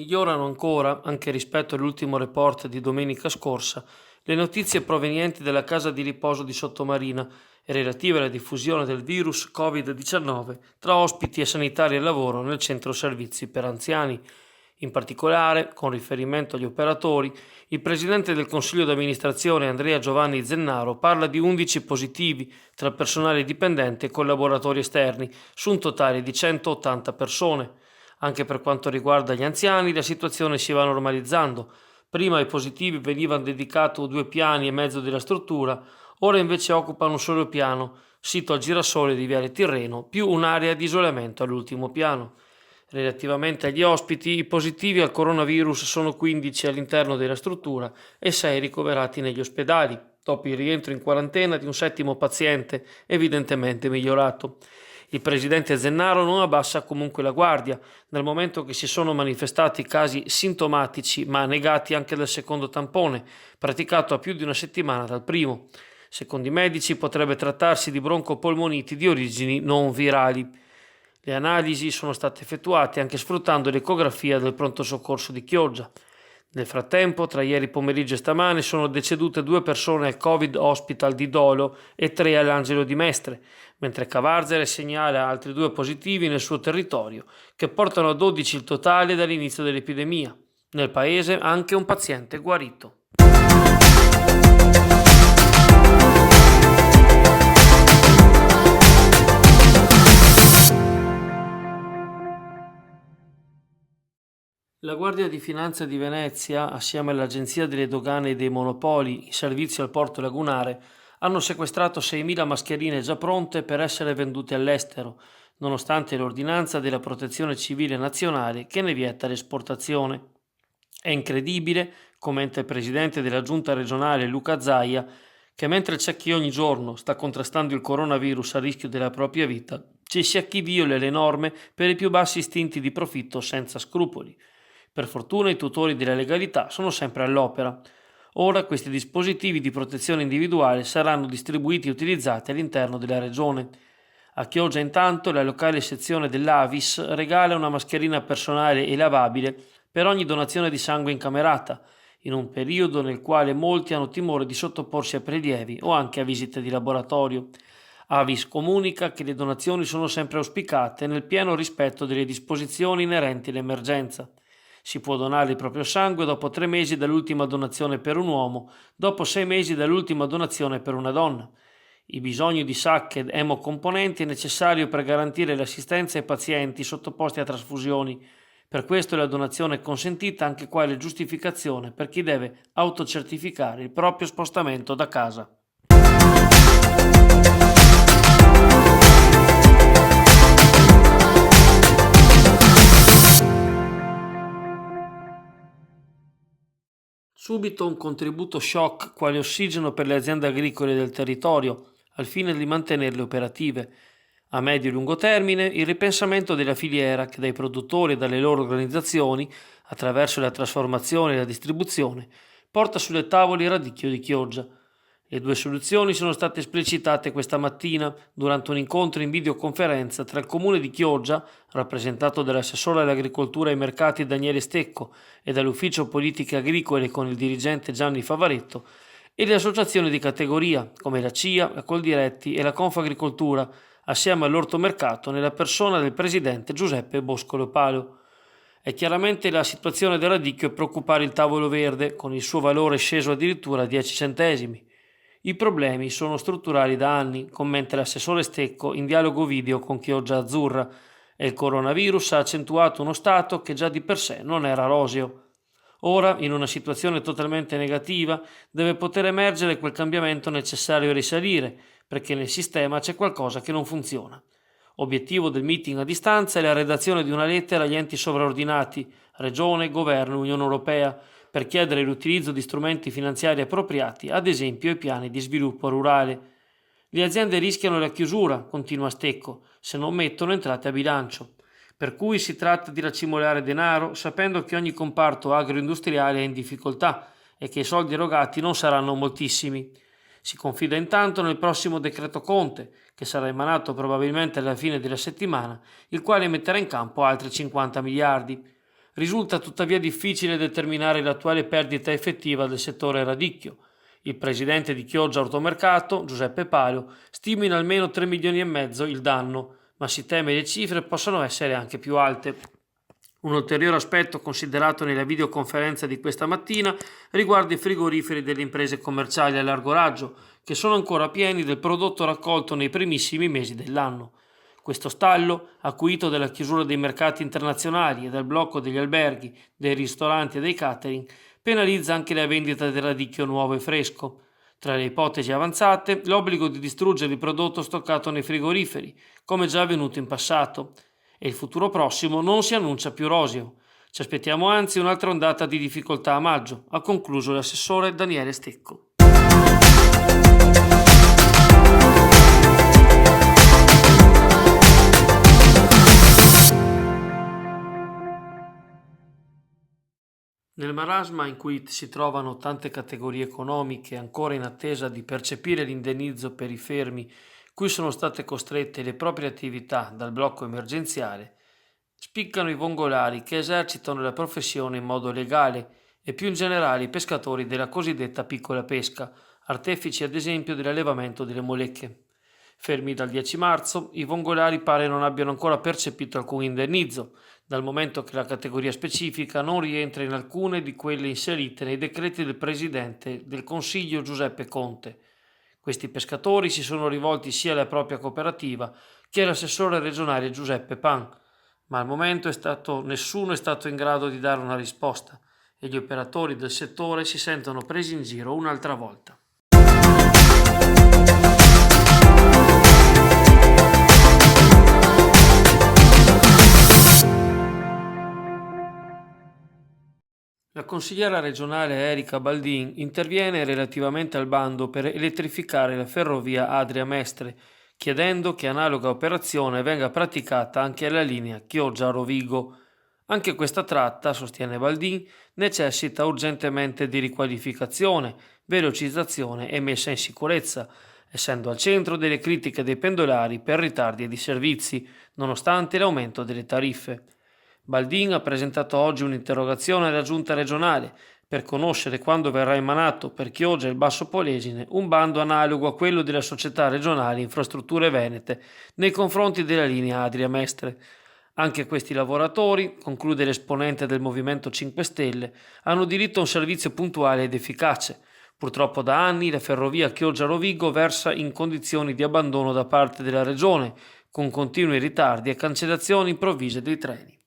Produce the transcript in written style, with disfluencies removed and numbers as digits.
Migliorano ancora, anche rispetto all'ultimo report di domenica scorsa, le notizie provenienti dalla casa di riposo di Sottomarina e relative alla diffusione del virus Covid-19 tra ospiti e sanitari al lavoro nel centro servizi per anziani. In particolare, con riferimento agli operatori, il presidente del Consiglio d'amministrazione Andrea Giovanni Zennaro parla di 11 positivi tra personale dipendente e collaboratori esterni, su un totale di 180 persone. Anche per quanto riguarda gli anziani, la situazione si va normalizzando. Prima ai positivi venivano dedicato 2,5 piani della struttura, ora invece occupano un solo piano, sito al girasole di Viale Tirreno, più un'area di isolamento all'ultimo piano. Relativamente agli ospiti, i positivi al coronavirus sono 15 all'interno della struttura e 6 ricoverati negli ospedali, dopo il rientro in quarantena di un settimo paziente evidentemente migliorato. Il presidente Zennaro non abbassa comunque la guardia, nel momento che si sono manifestati casi sintomatici ma negati anche dal secondo tampone, praticato a più di una settimana dal primo. Secondo i medici potrebbe trattarsi di broncopolmoniti di origini non virali. Le analisi sono state effettuate anche sfruttando l'ecografia del pronto soccorso di Chioggia. Nel frattempo, tra ieri pomeriggio e stamane sono decedute 2 persone al Covid Hospital di Dolo e 3 all'Angelo di Mestre, mentre Cavarzere segnala altri 2 positivi nel suo territorio, che portano a 12 il totale dall'inizio dell'epidemia. Nel paese anche un paziente guarito. La Guardia di Finanza di Venezia, assieme all'Agenzia delle Dogane e dei Monopoli in servizio al porto lagunare, hanno sequestrato 6.000 mascherine già pronte per essere vendute all'estero, nonostante l'ordinanza della Protezione Civile Nazionale che ne vieta l'esportazione. È incredibile, commenta il presidente della giunta regionale Luca Zaia, che mentre c'è chi ogni giorno sta contrastando il coronavirus a rischio della propria vita, ci sia chi viola le norme per i più bassi istinti di profitto senza scrupoli. Per fortuna i tutori della legalità sono sempre all'opera. Ora questi dispositivi di protezione individuale saranno distribuiti e utilizzati all'interno della regione. A Chioggia intanto la locale sezione dell'Avis regala una mascherina personale e lavabile per ogni donazione di sangue incamerata, in un periodo nel quale molti hanno timore di sottoporsi a prelievi o anche a visite di laboratorio. Avis comunica che le donazioni sono sempre auspicate nel pieno rispetto delle disposizioni inerenti all'emergenza. Si può donare il proprio sangue dopo 3 mesi dall'ultima donazione per un uomo, dopo 6 mesi dall'ultima donazione per una donna. Il bisogno di sacche ed emocomponenti è necessario per garantire l'assistenza ai pazienti sottoposti a trasfusioni. Per questo la donazione è consentita anche quale giustificazione per chi deve autocertificare il proprio spostamento da casa. Subito un contributo shock quale ossigeno per le aziende agricole del territorio, al fine di mantenerle operative. A medio e lungo termine, il ripensamento della filiera che dai produttori e dalle loro organizzazioni, attraverso la trasformazione e la distribuzione, porta sulle tavole il radicchio di Chioggia. Le 2 soluzioni sono state esplicitate questa mattina durante un incontro in videoconferenza tra il comune di Chioggia, rappresentato dall'assessore all'agricoltura e ai mercati Daniele Stecco, e dall'ufficio politiche agricole con il dirigente Gianni Favaretto, e le associazioni di categoria come la CIA, la Coldiretti e la Confagricoltura, assieme all'ortomercato nella persona del presidente Giuseppe Boscolo Palo. È chiaramente la situazione del radicchio a preoccupare il tavolo verde, con il suo valore sceso addirittura a 10 centesimi. I problemi sono strutturali da anni, commenta l'assessore Stecco in dialogo video con Chioggia Azzurra, e il coronavirus ha accentuato uno stato che già di per sé non era roseo. Ora, in una situazione totalmente negativa, deve poter emergere quel cambiamento necessario a risalire, perché nel sistema c'è qualcosa che non funziona. Obiettivo del meeting a distanza è la redazione di una lettera agli enti sovraordinati, Regione, Governo, Unione Europea, per chiedere l'utilizzo di strumenti finanziari appropriati, ad esempio i piani di sviluppo rurale. Le aziende rischiano la chiusura, continua Stecco, se non mettono entrate a bilancio. Per cui si tratta di racimolare denaro, sapendo che ogni comparto agroindustriale è in difficoltà e che i soldi erogati non saranno moltissimi. Si confida intanto nel prossimo decreto Conte, che sarà emanato probabilmente alla fine della settimana, il quale metterà in campo altri 50 miliardi. Risulta tuttavia difficile determinare l'attuale perdita effettiva del settore radicchio. Il presidente di Chioggia Automercato, Giuseppe Palio, stima in almeno 3 milioni e mezzo il danno, ma si teme le cifre possano essere anche più alte. Un ulteriore aspetto considerato nella videoconferenza di questa mattina riguarda i frigoriferi delle imprese commerciali a largo raggio, che sono ancora pieni del prodotto raccolto nei primissimi mesi dell'anno. Questo stallo, acuito dalla chiusura dei mercati internazionali e dal blocco degli alberghi, dei ristoranti e dei catering, penalizza anche la vendita del radicchio nuovo e fresco. Tra le ipotesi avanzate, l'obbligo di distruggere il prodotto stoccato nei frigoriferi, come già avvenuto in passato, e il futuro prossimo non si annuncia più roseo. Ci aspettiamo anzi un'altra ondata di difficoltà a maggio, ha concluso l'assessore Daniele Stecco. Nel marasma in cui si trovano tante categorie economiche ancora in attesa di percepire l'indennizzo per i fermi cui sono state costrette le proprie attività dal blocco emergenziale, spiccano i vongolari che esercitano la professione in modo legale e più in generale i pescatori della cosiddetta piccola pesca, artefici ad esempio dell'allevamento delle molecche. Fermi dal 10 marzo, i vongolari pare non abbiano ancora percepito alcun indennizzo, dal momento che la categoria specifica non rientra in alcune di quelle inserite nei decreti del Presidente del Consiglio Giuseppe Conte. Questi pescatori si sono rivolti sia alla propria cooperativa che all'assessore regionale Giuseppe Pan, ma al momento nessuno è stato in grado di dare una risposta e gli operatori del settore si sentono presi in giro un'altra volta. La consigliera regionale Erika Baldin interviene relativamente al bando per elettrificare la ferrovia Adria-Mestre, chiedendo che analoga operazione venga praticata anche alla linea Chioggia-Rovigo. Anche questa tratta, sostiene Baldin, necessita urgentemente di riqualificazione, velocizzazione e messa in sicurezza, essendo al centro delle critiche dei pendolari per ritardi e disservizi, nonostante l'aumento delle tariffe. Baldin ha presentato oggi un'interrogazione alla Giunta regionale per conoscere quando verrà emanato per Chioggia e il Basso Polesine un bando analogo a quello della Società Regionale Infrastrutture Venete nei confronti della linea Adria-Mestre. Anche questi lavoratori, conclude l'esponente del Movimento 5 Stelle, hanno diritto a un servizio puntuale ed efficace. Purtroppo da anni la ferrovia Chioggia-Rovigo versa in condizioni di abbandono da parte della Regione, con continui ritardi e cancellazioni improvvise dei treni.